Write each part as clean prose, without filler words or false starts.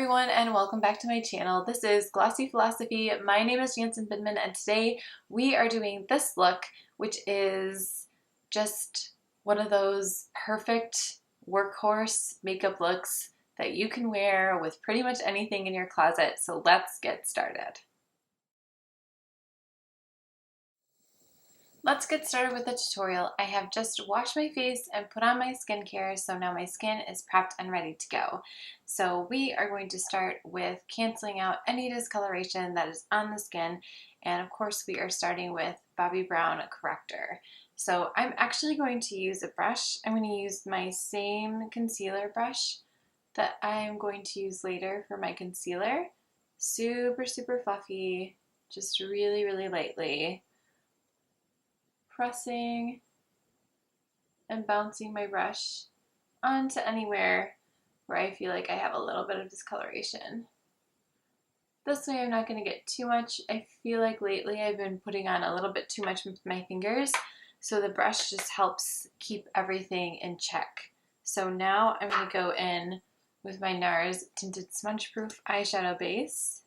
everyone and welcome back to my channel. This is Glossy Philosophy. My name is Jansen Bidman and today we are doing this look, which is just one of those perfect workhorse makeup looks that you can wear with pretty much anything in your closet. So let's get started. Let's get started with the tutorial. I have just washed my face and put on my skincare, so now my skin is prepped and ready to go. So we are going to start with canceling out any discoloration that is on the skin, and of course we are starting with Bobbi Brown Corrector. So I'm actually going to use a brush. I'm going to use my same concealer brush that I'm going to use later for my concealer. Super fluffy, just really lightly. Pressing and bouncing my brush onto anywhere where I feel like I have a little bit of discoloration. This way I'm not going to get too much. I feel like lately I've been putting on a little bit too much with my fingers, so the brush just helps keep everything in check. So now I'm going to go in with my NARS Tinted Smudgeproof eyeshadow base.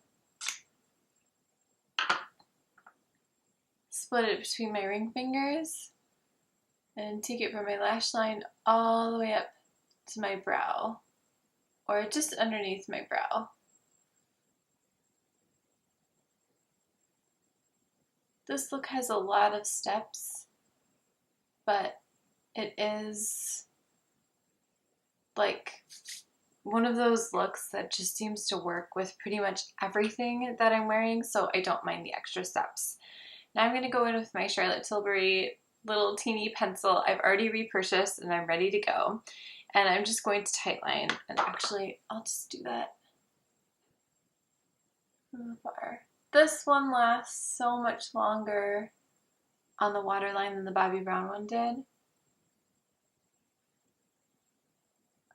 Split it between my ring fingers and take it from my lash line all the way up to my brow, or just underneath my brow. This look has a lot of steps, but it is like one of those looks that just seems to work with pretty much everything that I'm wearing, so I don't mind the extra steps. Now I'm going to go in with my Charlotte Tilbury little teeny pencil. I've already repurchased and I'm ready to go. And I'm just going to tightline. And actually, I'll just do that from afar. This one lasts so much longer on the waterline than the Bobbi Brown one did.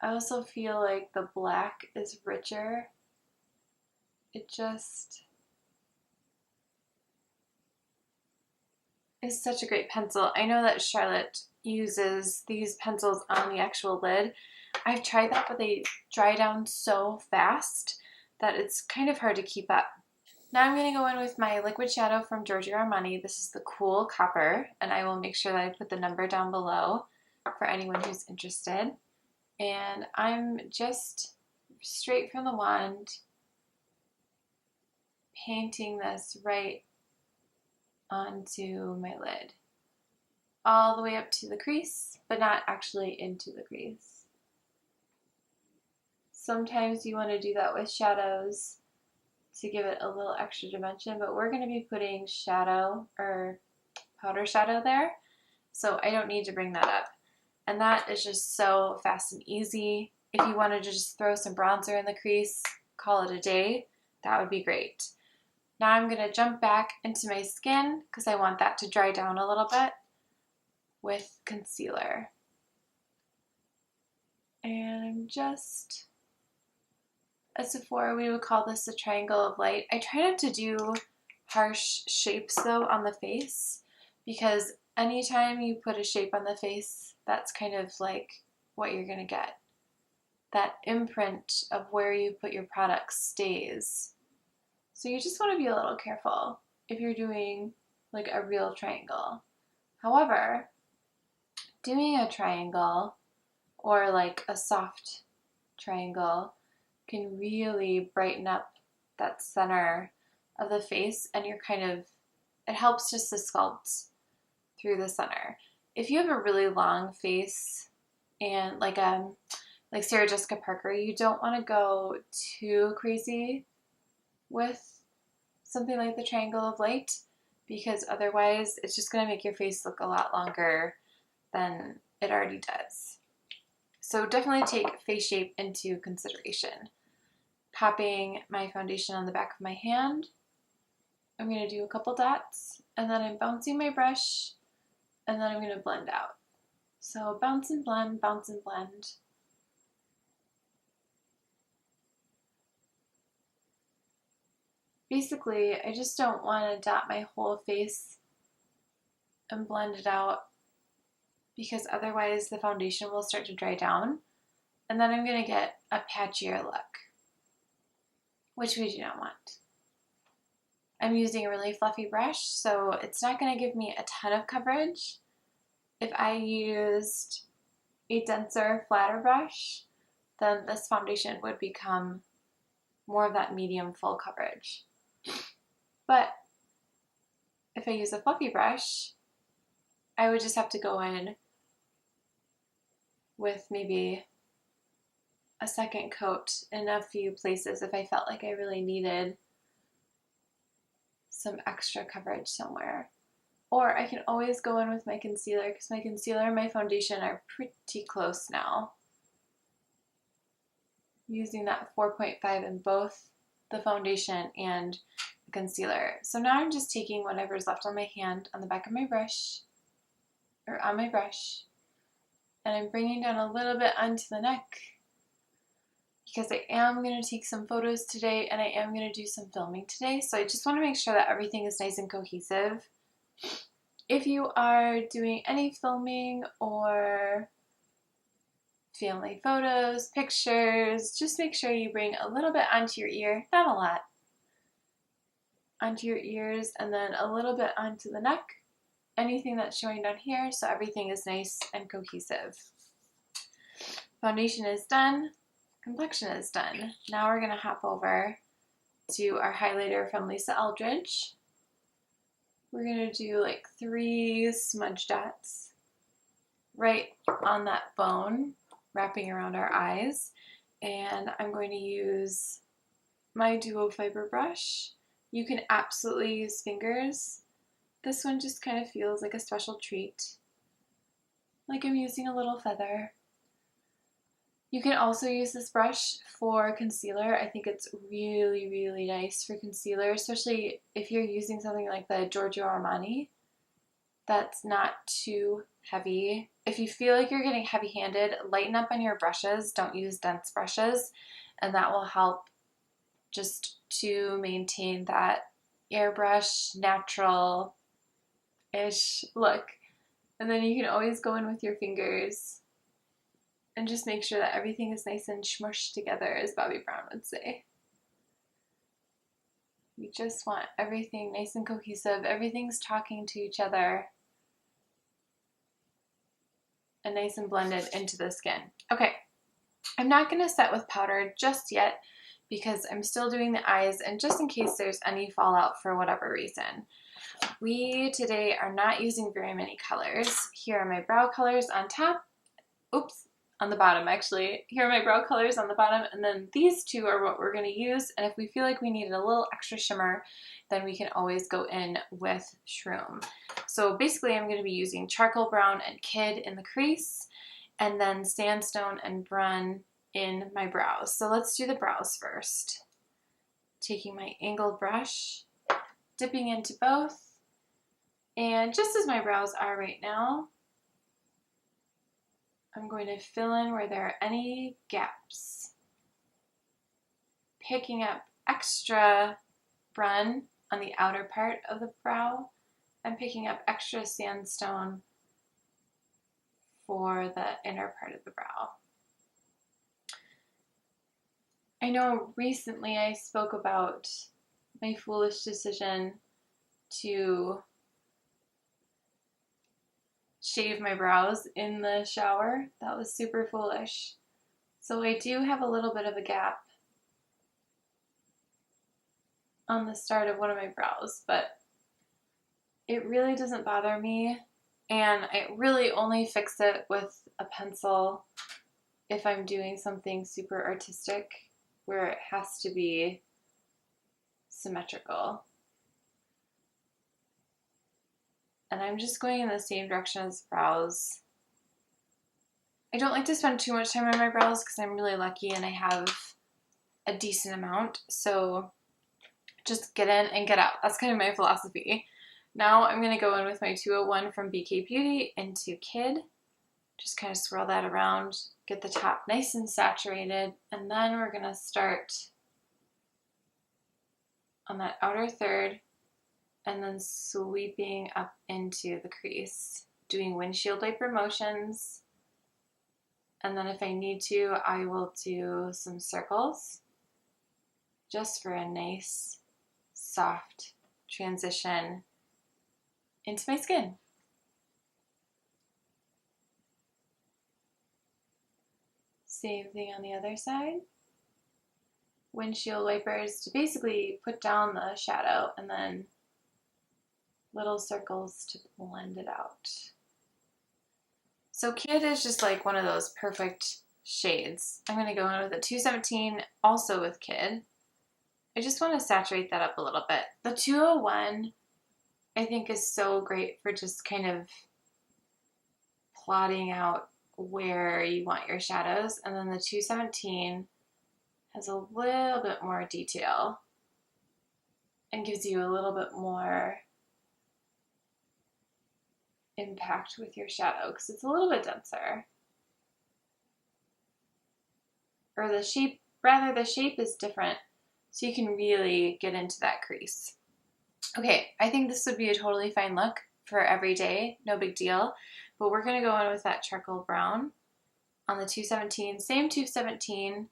I also feel like the black is richer. It just is such a great pencil. I know that Charlotte uses these pencils on the actual lid. I've tried that, but they dry down so fast that it's kind of hard to keep up. Now I'm going to go in with my liquid shadow from GIORGIO Armani. This is the Kohl Copper, and I will make sure that I put the number down below for anyone who's interested. And I'm just straight from the wand painting this right onto my lid, all the way up to the crease, but not actually into the crease. Sometimes you want to do that with shadows to give it a little extra dimension, but we're going to be putting shadow or powder shadow there, so I don't need to bring that up. And that is just so fast and easy. If you wanted to just throw some bronzer in the crease, call it a day, that would be great. Now I'm going to jump back into my skin because I want that to dry down a little bit with concealer. And I'm just, as Sephora, we would call this a triangle of light. I try not to do harsh shapes though on the face, because anytime you put a shape on the face, that's kind of like what you're going to get. That imprint of where you put your product stays. So you just want to be a little careful if you're doing like a real triangle. However, doing a triangle or like a soft triangle can really brighten up that center of the face, and you're kind of, it helps just to sculpt through the center. If you have a really long face and like Sarah Jessica Parker, you don't want to go too crazy with something like the triangle of light, because otherwise it's just going to make your face look a lot longer than it already does. So definitely take face shape into consideration. Popping my foundation on the back of my hand, I'm going to do a couple dots, and then I'm bouncing my brush, and then I'm going to blend out. So bounce and blend, bounce and blend. Basically, I just don't want to dot my whole face and blend it out, because otherwise the foundation will start to dry down and then I'm going to get a patchier look. which we do not want. I'm using a really fluffy brush, so it's not going to give me a ton of coverage. If I used a denser, flatter brush, then this foundation would become more of that medium full coverage. But if I use a fluffy brush, I would just have to go in with maybe a second coat in a few places if I felt like I really needed some extra coverage somewhere. Or I can always go in with my concealer, because my concealer and my foundation are pretty close now. I'm using that 4.5 in both the foundation and the concealer. So now I'm just taking whatever's left on my hand on the back of my brush, or on my brush, and I'm bringing down a little bit onto the neck, because I am going to take some photos today and I am going to do some filming today. So I just want to make sure that everything is nice and cohesive. If you are doing any filming or family photos, pictures, just make sure you bring a little bit onto your ear, not a lot, onto your ears, and then a little bit onto the neck, anything that's showing down here, so everything is nice and cohesive. Foundation is done, complexion is done. Now we're going to hop over to our highlighter from Lisa Eldridge. We're going to do like 3 smudge dots right on that bone, wrapping around our eyes. And I'm going to use my Duo Fibre Brush. You can absolutely use fingers. This one just kind of feels like a special treat, like I'm using a little feather. You can also use this brush for concealer. I think it's really, really nice for concealer, especially if you're using something like the GIORGIO Armani that's not too heavy. If you feel like you're getting heavy-handed, lighten up on your brushes. Don't use dense brushes, and that will help just to maintain that airbrush, natural-ish look. And then you can always go in with your fingers and just make sure that everything is nice and smushed together, as Bobbi Brown would say. We just want everything nice and cohesive. Everything's talking to each other and nice and blended into the skin. Okay, I'm not going to set with powder just yet because I'm still doing the eyes, and just in case there's any fallout for whatever reason. We today are not using very many colors. Here are my brow colors on top. Oops. On the bottom, actually. Here are my brow colors on the bottom, and then these 2 are what we're going to use, and if we feel like we need a little extra shimmer, then we can always go in with Shroom. So basically I'm going to be using Charcoal Brown and Kid in the crease, and then Sandstone and Brun in my brows. So let's do the brows first. Taking my angled brush, dipping into both, and just as my brows are right now, I'm going to fill in where there are any gaps. Picking up extra Brun on the outer part of the brow and picking up extra Sandstone for the inner part of the brow. I know recently I spoke about my foolish decision to shave my brows in the shower. That was super foolish. So I do have a little bit of a gap on the start of one of my brows, but it really doesn't bother me, and I really only fix it with a pencil if I'm doing something super artistic where it has to be symmetrical. And I'm just going in the same direction as brows. I don't like to spend too much time on my brows because I'm really lucky and I have a decent amount. So just get in and get out. That's kind of my philosophy. Now I'm going to go in with my 201 from BK Beauty into Kid. Just kind of swirl that around, get the top nice and saturated, and then we're going to start on that outer third and then sweeping up into the crease, doing windshield wiper motions, and then if I need to, I will do some circles. just for a nice, soft transition into my skin. Same thing on the other side. Windshield wipers to basically put down the shadow and then little circles to blend it out. So Kid is just like one of those perfect shades. I'm going to go in with a 217, also with Kid. I just want to saturate that up a little bit. The 201 I think is so great for just kind of plotting out where you want your shadows, and then the 217 has a little bit more detail and gives you a little bit more impact with your shadow because it's a little bit denser. Or the shape, rather the shape is different, so you can really get into that crease. Okay, I think this would be a totally fine look for every day, no big deal, but we're going to go in with that charcoal brown on the 217, same 217,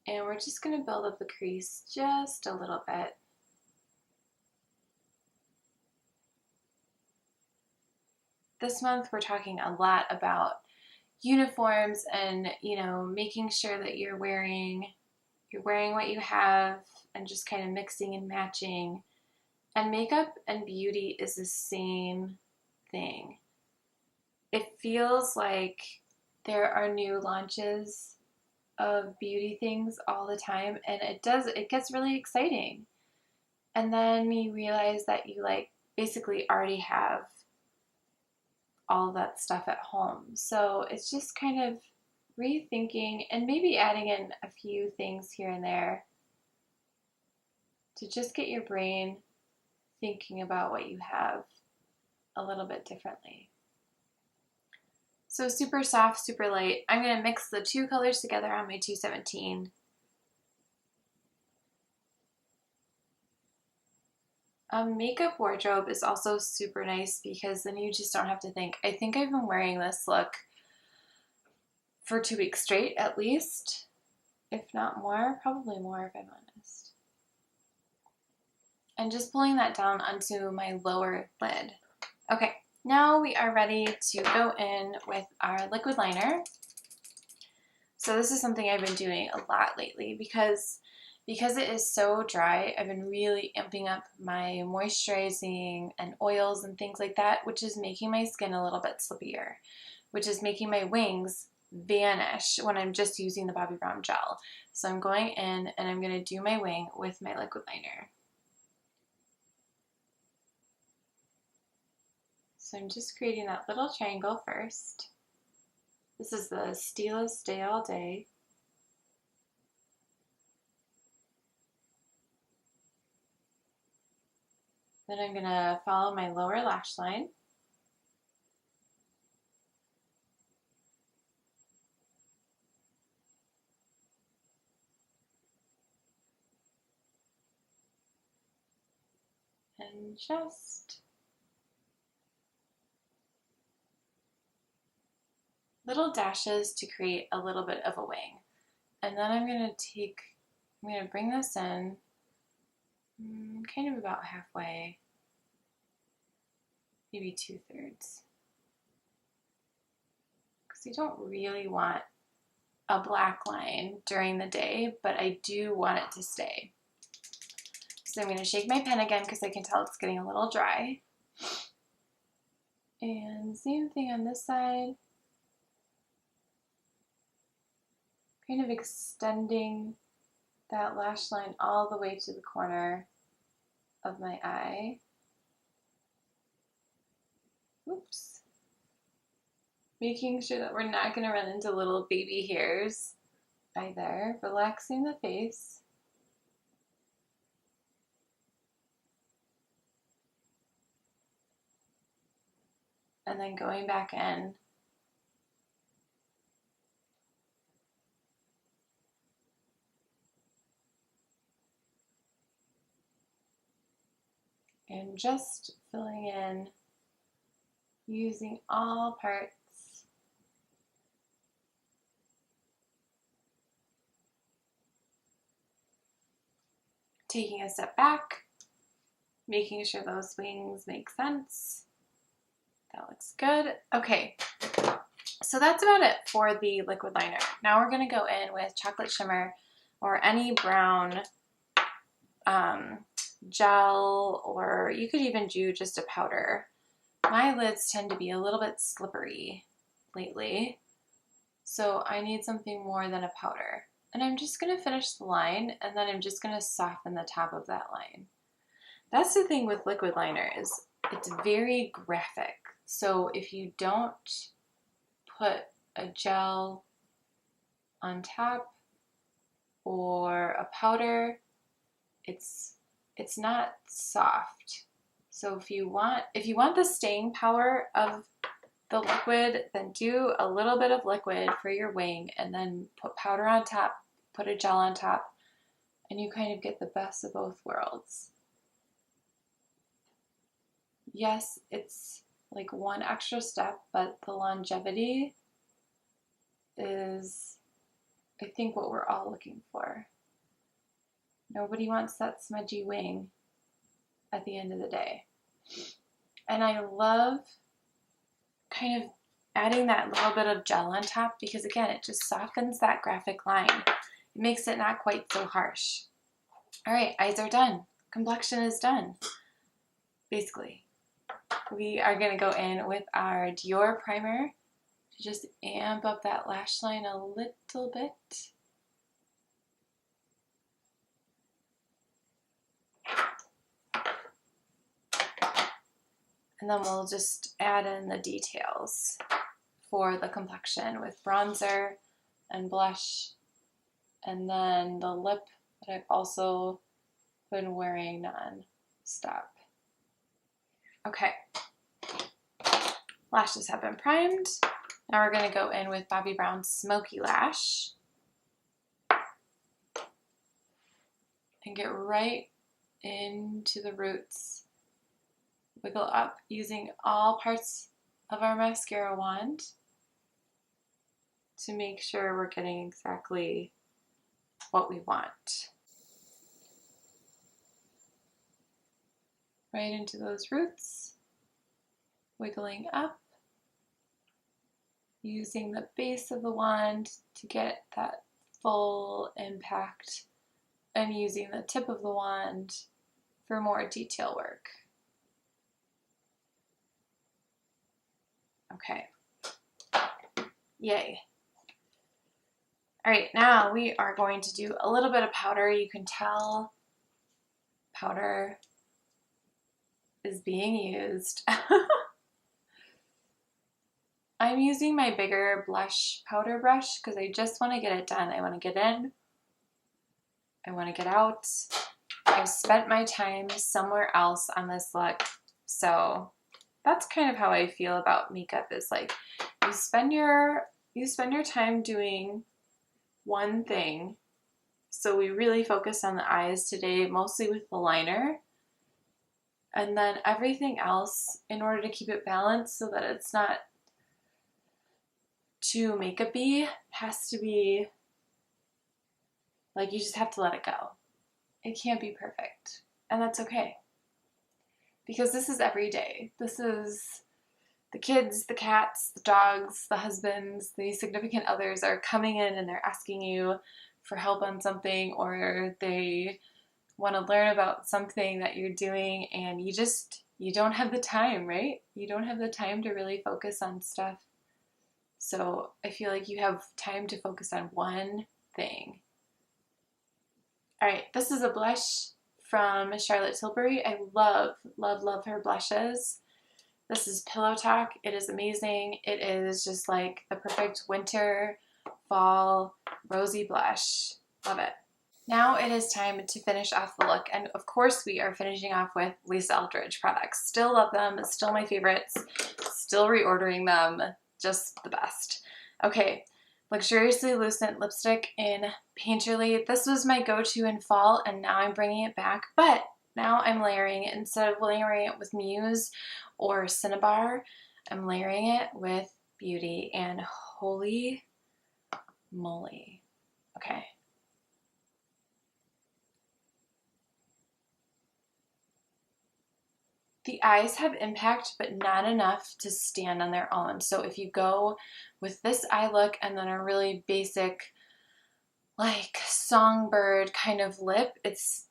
and we're just going to build up the crease just a little bit. This month we're talking a lot about uniforms and, you know, making sure that you're wearing what you have and just kind of mixing and matching. And makeup and beauty is the same thing. It feels like there are new launches of beauty things all the time, and it gets really exciting. And then you realize that you like basically already have all that stuff at home. So it's just kind of rethinking and maybe adding in a few things here and there to just get your brain thinking about what you have a little bit differently. So super soft, super light. I'm going to mix the two colors together on my 217. Makeup wardrobe is also super nice because then you just don't have to think. I think I've been wearing this look for 2 weeks straight at least, if not more, probably more if I'm honest. And just pulling that down onto my lower lid. Okay, now we are ready to go in with our liquid liner. So this is something I've been doing a lot lately because it is so dry. I've been really amping up my moisturizing and oils and things like that, which is making my skin a little bit slippier, which is making my wings vanish when I'm just using the Bobbi Brown gel. So I'm going in and I'm going to do my wing with my liquid liner. So I'm just creating that little triangle first. This is the STILA Stay All Day. Then I'm going to follow my lower lash line. And just little dashes to create a little bit of a wing. And then I'm going to bring this in kind of about halfway, maybe 2/3. Because I don't really want a black line during the day, but I do want it to stay. So I'm going to shake my pen again because I can tell it's getting a little dry. And same thing on this side. Kind of extending that lash line all the way to the corner of my eye. Oops. Making sure that we're not going to run into little baby hairs either. Relaxing the face. And then going back in. And just filling in, using all parts. taking a step back, making sure those wings make sense. That looks good. Okay, so that's about it for the liquid liner. Now we're going to go in with chocolate shimmer or any brown gel, or you could even do just a powder. My lids tend to be a little bit slippery lately, so I need something more than a powder. And I'm just going to finish the line, and then I'm just going to soften the top of that line. That's the thing with liquid liner, is it's very graphic. So if you don't put a gel on top or a powder, it's not soft. So if you want the staying power of the liquid, then do a little bit of liquid for your wing and then put powder on top, put a gel on top, and you kind of get the best of both worlds. Yes, it's like one extra step, but the longevity is, I think, what we're all looking for. Nobody wants that smudgy wing at the end of the day. And I love kind of adding that little bit of gel on top because, again, it just softens that graphic line. It makes it not quite so harsh. All right, eyes are done. Complexion is done, basically. We are going to go in with our Dior primer to just amp up that lash line a little bit. And then we'll just add in the details for the complexion with bronzer and blush, and then the lip that I've also been wearing non-stop. Okay, lashes have been primed. Now we're going to go in with Bobbi Brown's Smoky Lash and get right into the roots. Wiggle up using all parts of our mascara wand to make sure we're getting exactly what we want. Right into those roots, wiggling up, using the base of the wand to get that full impact, and using the tip of the wand for more detail work. Okay, yay. All right, now we are going to do a little bit of powder. You can tell powder is being used. I'm using my bigger blush powder brush because I just want to get it done. I want to get in, I want to get out. I've spent my time somewhere else on this look, so that's kind of how I feel about makeup. Is like you spend your time doing one thing. So we really focus on the eyes today, mostly with the liner. And then everything else, in order to keep it balanced so that it's not too makeup-y, has to be like, you just have to let it go. It can't be perfect. And that's okay. Because this is every day. This is the kids, the cats, the dogs, the husbands, the significant others are coming in and they're asking you for help on something, or they want to learn about something that you're doing, and you don't have the time, right? You don't have the time to really focus on stuff. So I feel like you have time to focus on one thing. All right, this is a blush from Charlotte Tilbury. I love, love, love her blushes. This is Pillowtalk. It is amazing. It is just like the perfect winter, fall, rosy blush. Love it. Now it is time to finish off the look, and of course we are finishing off with Lisa Eldridge products. Still love them, still my favorites, still reordering them, just the best. Okay, Luxuriously Lucent lipstick in Painterly. This was my go-to in fall, and now I'm bringing it back, but now I'm layering it. Instead of layering it with Muse or Cinnabar, I'm layering it with Beauty, and holy moly. Okay. The eyes have impact, but not enough to stand on their own. So if you go with this eye look and then a really basic, like songbird kind of lip,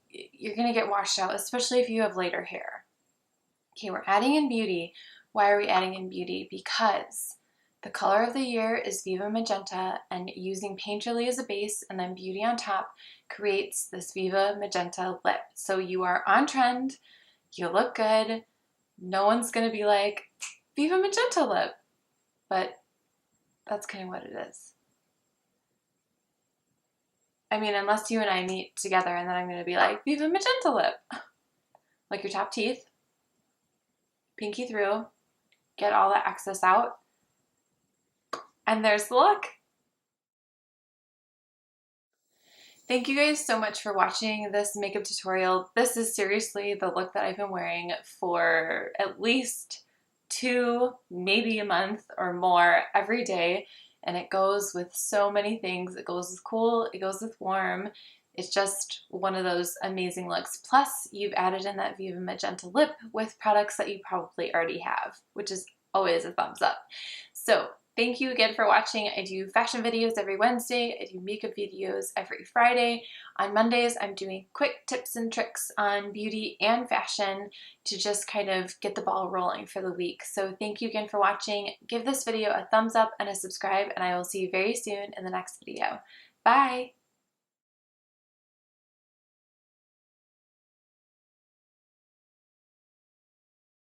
you're gonna get washed out, especially if you have lighter hair. Okay, we're adding in beauty. Why are we adding in beauty? Because the color of the year is Viva Magenta, and using Painterly as a base and then beauty on top creates this Viva Magenta lip. So you are on trend, you look good, no one's gonna be like, Viva Magenta lip, but that's kind of what it is. I mean, unless you and I meet together and then I'm gonna be like, Viva Magenta lip. Like your top teeth, pinky through, get all that excess out, and there's the look. Thank you guys so much for watching this makeup tutorial. This is seriously the look that I've been wearing for at least 2, maybe a month or more every day, and it goes with so many things. It goes with cool, it goes with warm. It's just one of those amazing looks. Plus, you've added in that Viva Magenta lip with products that you probably already have, which is always a thumbs up. So thank you again for watching. I do fashion videos every Wednesday. I do makeup videos every Friday. On Mondays, I'm doing quick tips and tricks on beauty and fashion to just kind of get the ball rolling for the week. So thank you again for watching. Give this video a thumbs up and a subscribe, and I will see you very soon in the next video. Bye!